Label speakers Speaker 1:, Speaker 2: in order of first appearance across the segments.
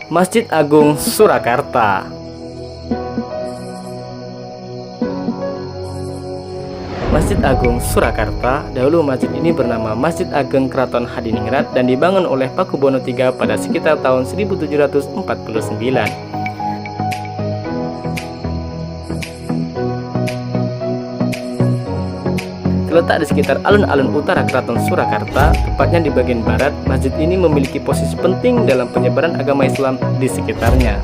Speaker 1: Masjid Agung Surakarta. Masjid Agung Surakarta, dahulu masjid ini bernama Masjid Ageng Kraton Hadiningrat dan dibangun oleh Pakubono III pada sekitar tahun 1749. Terletak di sekitar alun-alun utara Keraton Surakarta, tepatnya di bagian barat, masjid ini memiliki posisi penting dalam penyebaran agama Islam di sekitarnya.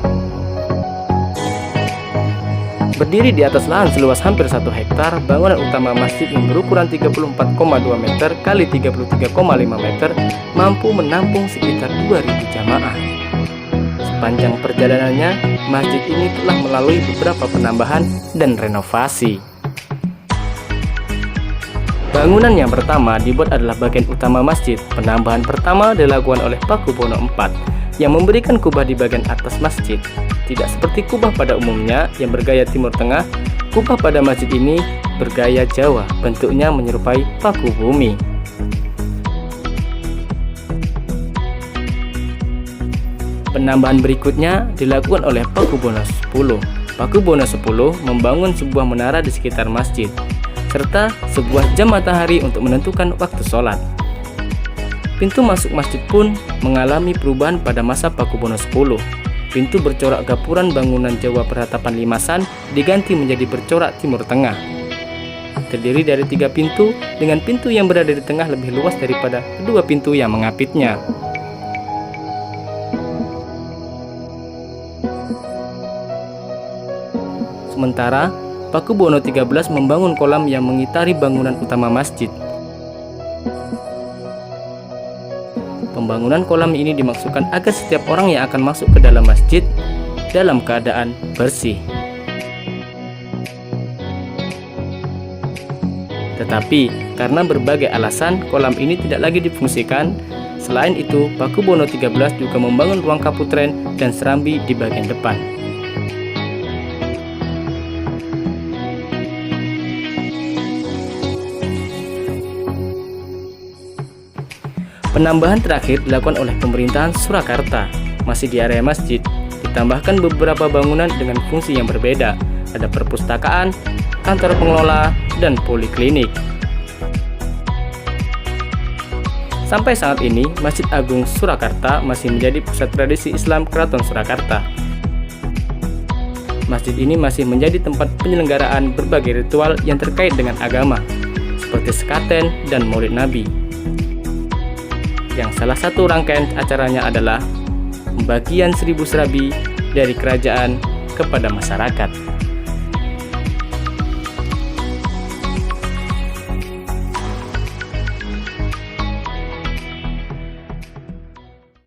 Speaker 1: Berdiri di atas lahan seluas hampir 1 hektar, bangunan utama masjid yang berukuran 34,2 meter x 33,5 meter mampu menampung sekitar 2.000 jamaah. Sepanjang perjalanannya, masjid ini telah melalui beberapa penambahan dan renovasi. Bangunan yang pertama dibuat adalah bagian utama masjid. Penambahan pertama dilakukan oleh Pakubono IV yang memberikan kubah di bagian atas masjid. Tidak seperti kubah pada umumnya yang bergaya Timur Tengah, kubah pada masjid ini bergaya Jawa, bentuknya menyerupai paku bumi. Penambahan berikutnya dilakukan oleh Pakubono X. Pakubono X membangun sebuah menara di sekitar masjid, serta sebuah jam matahari untuk menentukan waktu sholat. Pintu masuk masjid pun mengalami perubahan pada masa Pakubono X. Pintu bercorak gapuran bangunan Jawa beratapan limasan diganti menjadi bercorak Timur Tengah. Terdiri dari 3 pintu, dengan pintu yang berada di tengah lebih luas daripada kedua pintu yang mengapitnya. Sementara, Pakubono XIII membangun kolam yang mengitari bangunan utama masjid. Pembangunan kolam ini dimaksudkan agar setiap orang yang akan masuk ke dalam masjid dalam keadaan bersih. Tetapi karena berbagai alasan kolam ini tidak lagi difungsikan. Selain itu, Pakubono XIII juga membangun ruang kaputren dan serambi di bagian depan. Penambahan terakhir dilakukan oleh pemerintahan Surakarta, masih di area masjid. Ditambahkan beberapa bangunan dengan fungsi yang berbeda. Ada perpustakaan, kantor pengelola, dan poliklinik. Sampai saat ini, Masjid Agung Surakarta masih menjadi pusat tradisi Islam Keraton Surakarta. Masjid ini masih menjadi tempat penyelenggaraan berbagai ritual yang terkait dengan agama, seperti sekaten dan Maulid Nabi. Yang salah satu rangkaian acaranya adalah pembagian 1000 serabi dari kerajaan kepada masyarakat.